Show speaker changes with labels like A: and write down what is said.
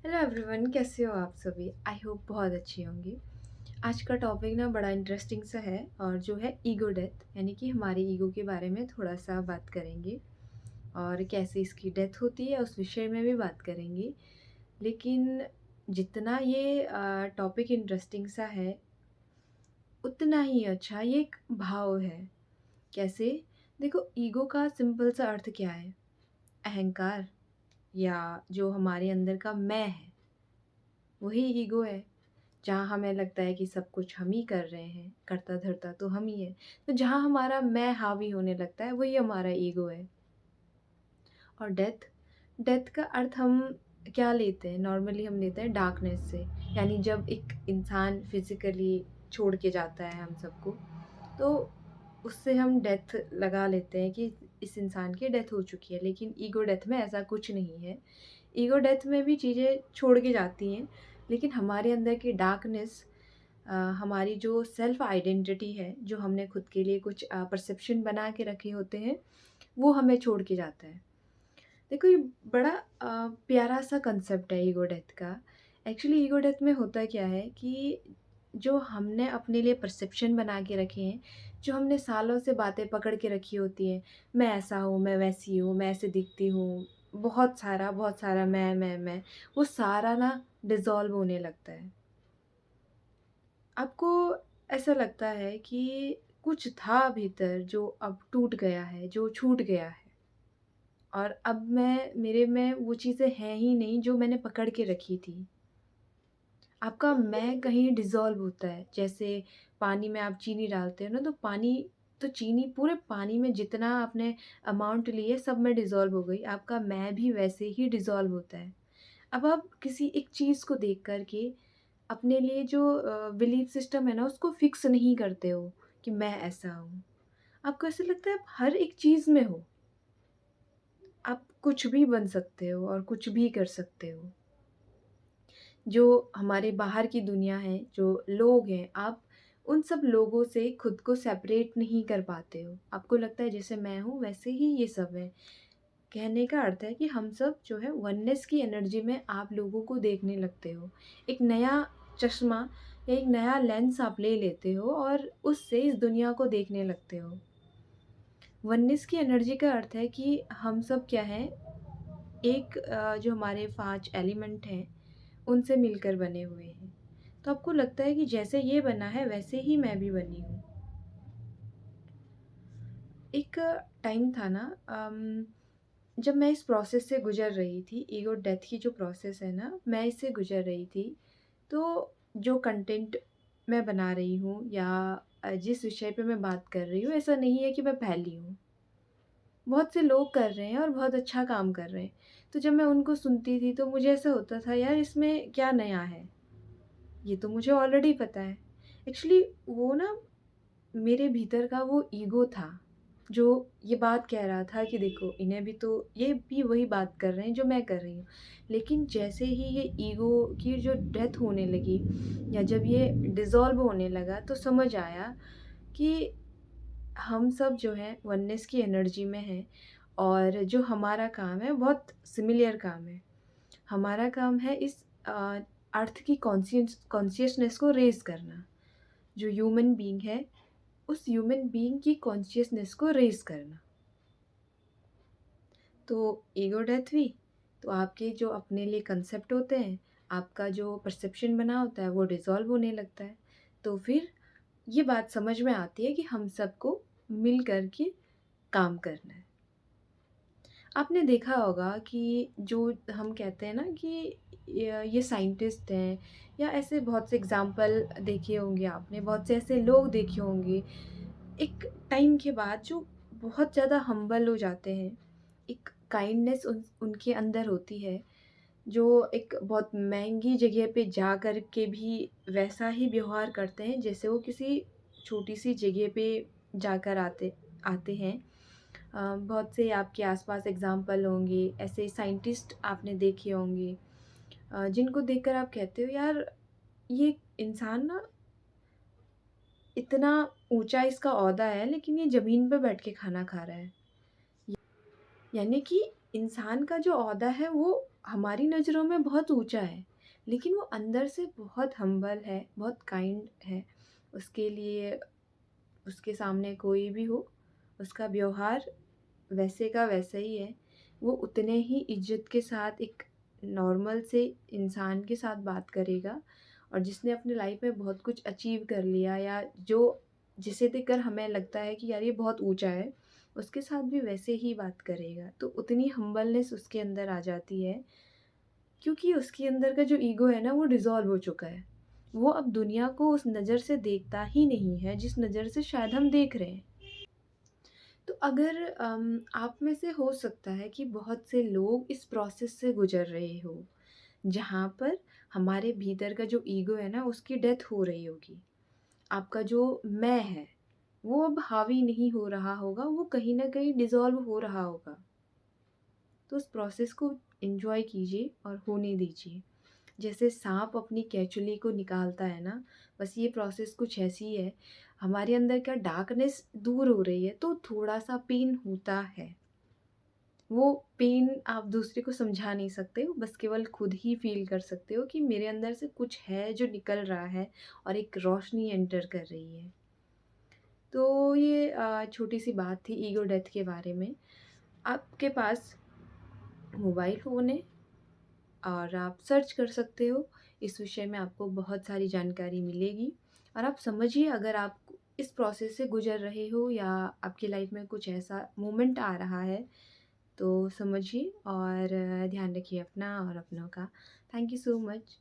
A: Hello everyone, कैसे हो आप सभी? आई होप बहुत अच्छे होंगे। आज का टॉपिक ना बड़ा इंटरेस्टिंग सा है और जो है ईगो डेथ, यानी कि हमारे ईगो के बारे में थोड़ा सा बात करेंगे और कैसे इसकी डेथ होती है उस विषय में भी बात करेंगे। लेकिन जितना ये टॉपिक इंटरेस्टिंग सा है, उतना ही अच्छा ये एक भाव है। कैसे? देखो, ईगो का सिंपल सा अर्थ क्या है? अहंकार, या जो हमारे अंदर का मैं है, वही ईगो है। जहाँ हमें लगता है कि सब कुछ हम ही कर रहे हैं, करता धरता तो हम ही है। तो जहाँ हमारा मैं हावी होने लगता है, वही हमारा ईगो है। और डेथ, डेथ का अर्थ हम क्या लेते हैं? नॉर्मली हम लेते हैं डार्कनेस से, यानी जब एक इंसान फिजिकली छोड़ के जाता है हम सबको, तो उससे हम डेथ लगा लेते हैं कि इस इंसान की डेथ हो चुकी है। लेकिन ईगो डेथ में ऐसा कुछ नहीं है। ईगो डेथ में भी चीज़ें छोड़ के जाती हैं, लेकिन हमारे अंदर की डार्कनेस, हमारी जो सेल्फ आइडेंटिटी है, जो हमने खुद के लिए कुछ परसेप्शन बना के रखे होते हैं, वो हमें छोड़ के जाता है। देखो, ये बड़ा प्यारा सा कंसेप्ट है ईगो डेथ का। एक्चुअली ईगो डेथ में होता क्या है कि जो हमने अपने लिए परसेप्शन बना के रखे हैं, जो हमने सालों से बातें पकड़ के रखी होती हैं, मैं ऐसा हूँ, मैं वैसी हूँ, मैं ऐसे दिखती हूँ, बहुत सारा मैं, वो सारा ना डिज़ॉल्व होने लगता है। आपको ऐसा लगता है कि कुछ था भीतर जो अब टूट गया है, जो छूट गया है, और अब मेरे में वो चीज़ें हैं ही नहीं जो मैंने पकड़ के रखी थी। आपका मैं कहीं डिज़ॉल्व होता है। जैसे पानी में आप चीनी डालते हो ना, तो चीनी पूरे पानी में जितना आपने अमाउंट ली है, सब में डिज़ॉल्व हो गई। आपका मैं भी वैसे ही डिज़ॉल्व होता है। अब आप किसी एक चीज़ को देख कर के अपने लिए जो बिलीफ सिस्टम है ना, उसको फिक्स नहीं करते हो कि मैं ऐसा हूँ। आपको ऐसा लगता है आप हर एक चीज़ में हो। आप कुछ भी बन सकते हो और कुछ भी कर सकते हो। जो हमारे बाहर की दुनिया है, जो लोग हैं, आप उन सब लोगों से खुद को सेपरेट नहीं कर पाते हो। आपको लगता है जैसे मैं हूँ वैसे ही ये सब है। कहने का अर्थ है कि हम सब जो है वननेस की एनर्जी में आप लोगों को देखने लगते हो। एक नया चश्मा या एक नया लेंस आप ले लेते हो और उससे इस दुनिया को देखने लगते हो। वननेस की एनर्जी का अर्थ है कि हम सब क्या हैं, एक जो हमारे 5 एलिमेंट हैं, उनसे मिलकर बने हुए हैं। तो आपको लगता है कि जैसे ये बना है वैसे ही मैं भी बनी हूँ। एक टाइम था ना, जब मैं इस प्रोसेस से गुज़र रही थी, ईगो डेथ की जो प्रोसेस है ना, मैं इससे गुज़र रही थी। तो जो कंटेंट मैं बना रही हूँ या जिस विषय पे मैं बात कर रही हूँ, ऐसा नहीं है कि मैं पहली हूँ। बहुत से लोग कर रहे हैं और बहुत अच्छा काम कर रहे हैं। तो जब मैं उनको सुनती थी, तो मुझे ऐसा होता था, यार इसमें क्या नया है? ये तो मुझे ऑलरेडी पता है। एक्चुअली वो ना मेरे भीतर का वो ईगो था, जो ये बात कह रहा था कि देखो, इन्हें भी तो ये भी वही बात कर रहे हैं जो मैं कर रही हूँ। लेकिन जैसे ही ये ईगो की जो डेथ होने लगी, या जब ये डिज़ॉल्व होने लगा, तो समझ आया कि हम सब जो हैं वननेस की एनर्जी में हैं, और जो हमारा काम है बहुत सिमिलियर काम है। हमारा काम है इस अर्थ की कॉन्शियसनेस को रेज़ करना। जो ह्यूमन बीइंग है, उस ह्यूमन बीइंग की कॉन्शियसनेस को रेज़ करना। तो ईगो डेथ हुई, तो आपके जो अपने लिए कंसेप्ट होते हैं, आपका जो परसेप्शन बना होता है, वो डिज़ॉल्व होने लगता है। तो फिर ये बात समझ में आती है कि हम सबको मिल कर के काम करना है। आपने देखा होगा कि जो हम कहते हैं ना कि ये साइंटिस्ट हैं, या ऐसे बहुत से एग्ज़ाम्पल देखे होंगे आपने, बहुत से ऐसे लोग देखे होंगे, एक टाइम के बाद जो बहुत ज़्यादा हम्बल हो जाते हैं। एक काइंडनेस उनके अंदर होती है, जो एक बहुत महँगी जगह पे जा कर के भी वैसा ही व्यवहार करते हैं जैसे वो किसी छोटी-सी जगह पे जाकर आते आते हैं। बहुत से आपके आस-पास एग्ज़ाम्पल होंगे, ऐसे साइंटिस्ट आपने देखे होंगे, जिनको देखकर आप कहते हो, यार ये इंसान ना, इतना ऊँचा इसका ओहदा है, लेकिन ये ज़मीन पे बैठ के खाना खा रहा है। यानी कि इंसान का जो ओहदा है वो हमारी नज़रों में बहुत ऊँचा है, लेकिन वो अंदर से बहुत हम्बल है, बहुत काइंड है। उसके लिए उसके सामने कोई भी हो, उसका व्यवहार वैसे का वैसा ही है। वो उतने ही इज़्ज़त के साथ एक नॉर्मल से इंसान के साथ बात करेगा, और जिसने अपनी लाइफ़ में बहुत कुछ अचीव कर लिया, या जो जिसे देखकर हमें लगता है कि यार ये बहुत ऊँचा है, उसके साथ भी वैसे ही बात करेगा। तो उतनी हम्बलनेस उसके अंदर आ जाती है, क्योंकि उसके अंदर का जो ईगो है ना, वो डिज़ॉल्व हो चुका है। वो अब दुनिया को उस नज़र से देखता ही नहीं है, जिस नज़र से शायद हम देख रहे हैं। तो अगर आप में से हो सकता है कि बहुत से लोग इस प्रोसेस से गुज़र रहे हो, जहाँ पर हमारे भीतर का जो ईगो है ना, उसकी डेथ हो रही होगी। आपका जो मैं है, वो अब हावी नहीं हो रहा होगा, वो कहीं न कहीं डिज़ॉल्व हो रहा होगा। तो उस प्रोसेस को एन्जॉय कीजिए और होने दीजिए। जैसे साँप अपनी केंचुली को निकालता है ना, बस ये प्रोसेस कुछ ऐसी है। हमारे अंदर क्या डार्कनेस दूर हो रही है, तो थोड़ा-सा पेन होता है। वो पेन आप दूसरे को समझा नहीं सकते हो, बस केवल खुद ही फ़ील कर सकते हो कि मेरे अंदर से कुछ है जो निकल रहा है, और एक रोशनी एंटर कर रही है। तो ये छोटी-सी बात थी ईगो डेथ के बारे में। आपके पास मोबाइल फ़ोन है, और आप सर्च कर सकते हो। इस विषय में आपको बहुत सारी जानकारी मिलेगी, और आप समझिए, अगर आप इस प्रोसेस से गुज़र रहे हो, या आपकी लाइफ़ में कुछ ऐसा मोमेंट आ रहा है, तो समझिए और ध्यान रखिए अपना और अपनों का। Thank you so much.